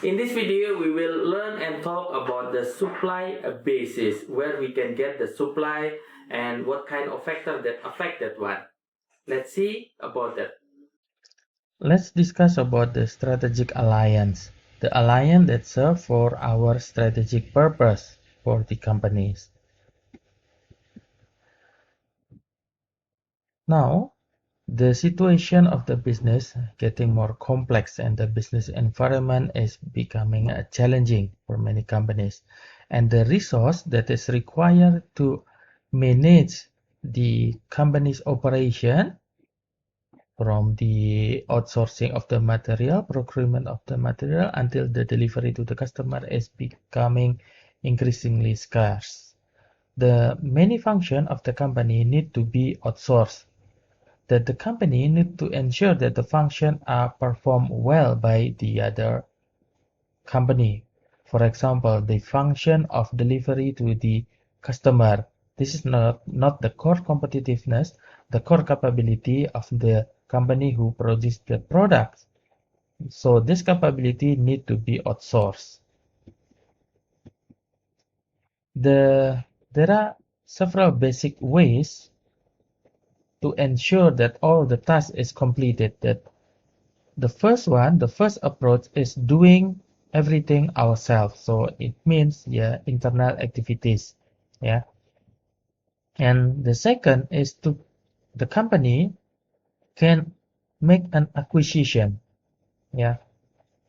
In this video, we will learn and talk about the supply basis, where we can get the supply and what kind of factor that affect that one. Let's see about that. Let's discuss about the strategic alliance, the alliance that serve for our strategic purpose for the companies. Now, the situation of the business getting more complex and the business environment is becoming challenging for many companies. And the resource that is required to manage the company's operation from the outsourcing of the material, procurement of the material, until the delivery to the customer is becoming increasingly scarce. The many function of the company need to be outsourced. That the company need to ensure that the function are performed well by the other company. For example, the function of delivery to the customer. This is not the core competitiveness, the core capability of the company who produce the products. So this capability need to be outsourced. There are several basic ways to ensure that all the task is completed. That the first approach is doing everything ourselves. So it means internal activities. And the second is the company can make an acquisition.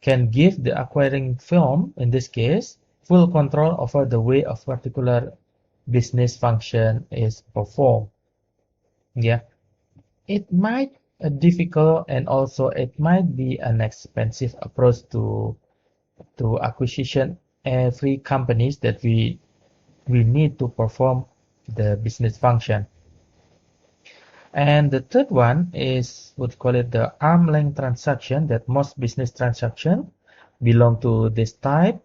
Can give the acquiring firm, in this case, full control over the way of particular business function is performed. It might be difficult, and also it might be an expensive approach to acquisition every companies that we need to perform the business function. And the third one is what we call it the arm length transaction, that most business transaction belong to this type.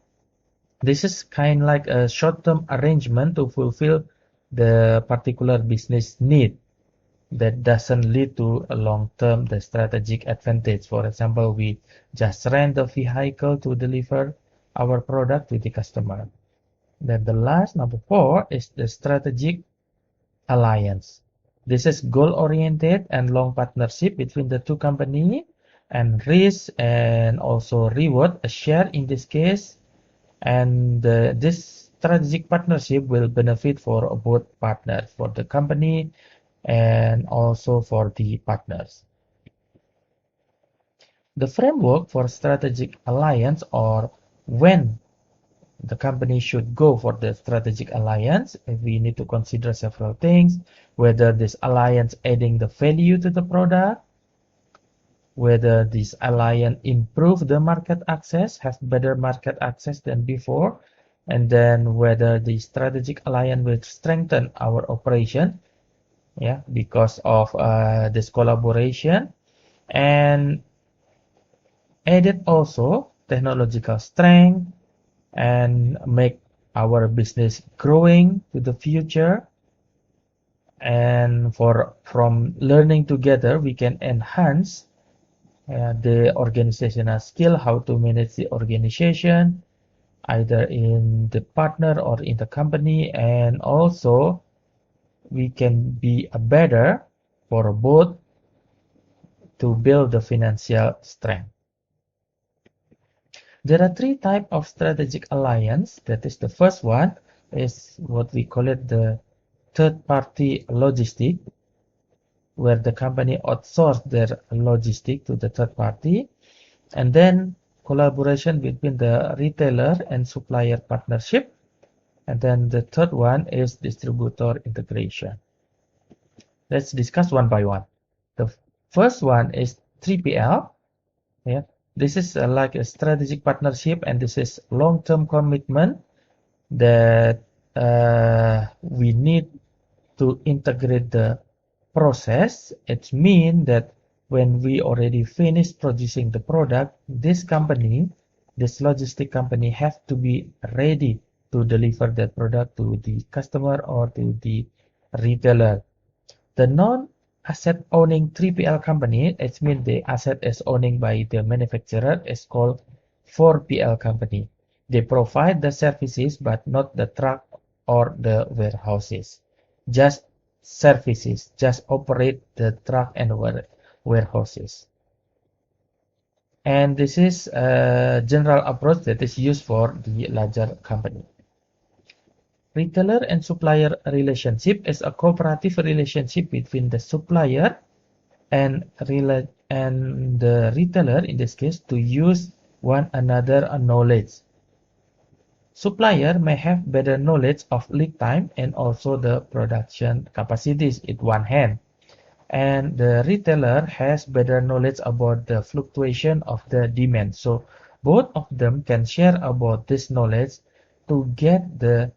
This is kind like a short-term arrangement to fulfill the particular business need that doesn't lead to a long-term the strategic advantage. For example, we just rent the vehicle to deliver our product to the customer. Then the last, number 4, is the strategic alliance. This is goal-oriented and long partnership between the two companies, and risk and also reward a share in this case. And this strategic partnership will benefit for both partners, for the company and also for the partners. The framework for strategic alliance, or when the company should go for the strategic alliance, we need to consider several things: whether this alliance adding the value to the product, whether this alliance improve the market access, have better market access than before, and then whether the strategic alliance will strengthen our operation because of this collaboration, and added also technological strength and make our business growing to the future. And from learning together, we can enhance the organizational skill, how to manage the organization, either in the partner or in the company, and also we can be better for both to build the financial strength. There are 3 types of strategic alliance. That is, the first one is what we call it the third-party logistic, where the company outsource their logistic to the third party, and then collaboration between the retailer and supplier partnership. And then the third one is distributor integration. Let's discuss one by one. The first one is 3PL. This is like a strategic partnership, and this is long-term commitment that we need to integrate the process. It means that when we already finish producing the product, this logistic company have to be ready to deliver that product to the customer or to the retailer. The non-asset owning 3PL company, it means the asset is owned by the manufacturer, is called 4PL company. They provide the services but not the truck or the warehouses. Just services, just operate the truck and warehouses. And this is a general approach that is used for the larger company. Retailer and supplier relationship is a cooperative relationship between the supplier and the retailer, in this case, to use one another knowledge. Supplier may have better knowledge of lead time and also the production capacities in one hand. And the retailer has better knowledge about the fluctuation of the demand. So both of them can share about this knowledge to get the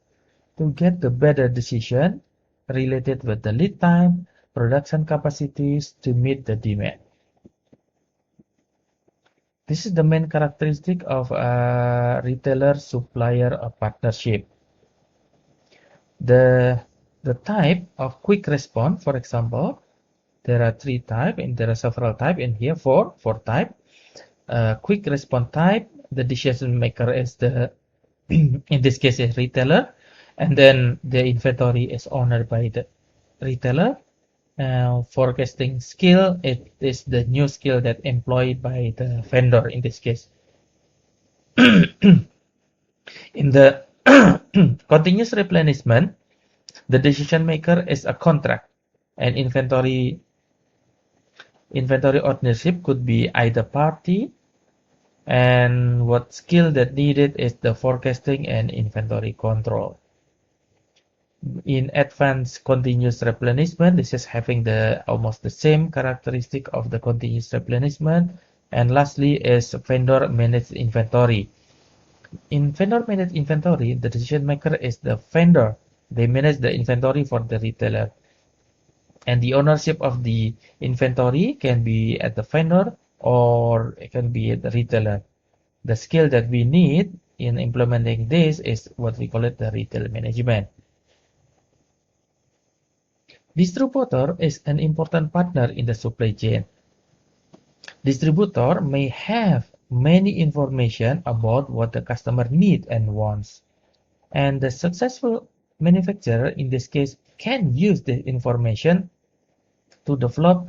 better decision related with the lead time, production capacities to meet the demand. This is the main characteristic of a retailer-supplier partnership. The type of quick response, for example, there are three types and there are several types in here, four types. Quick response type, the decision maker is the, in this case, is retailer, and then the inventory is owned by the retailer. Forecasting skill, it is the new skill that employed by the vendor in this case. In the continuous replenishment, the decision maker is a contract, and inventory ownership could be either party, and what skill that needed is the forecasting and inventory control. In advanced continuous replenishment, this is having the almost the same characteristic of the continuous replenishment. And lastly is vendor managed inventory. In vendor managed inventory, the decision maker is the vendor. They manage the inventory for the retailer. And the ownership of the inventory can be at the vendor or it can be at the retailer. The skill that we need in implementing this is what we call it the retail management. Distributor is an important partner in the supply chain. Distributor may have many information about what the customer needs and wants. And the successful manufacturer, in this case, can use the information to develop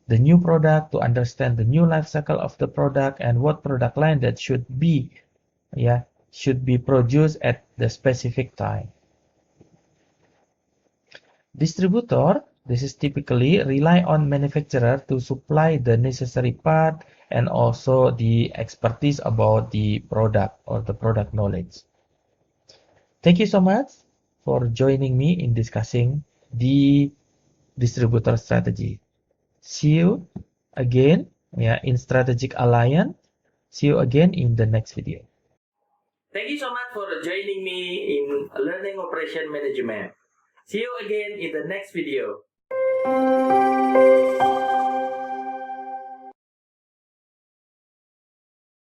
the new product, to understand the new life cycle of the product and what product line that should be produced at the specific time. Distributor, this is typically rely on manufacturer to supply the necessary part and also the expertise about the product or the product knowledge. Thank you so much for joining me in discussing the distributor strategy. See you again in strategic alliance. See you again in the next video. Thank you so much for joining me in Learning Operation Management. See you again in the next video.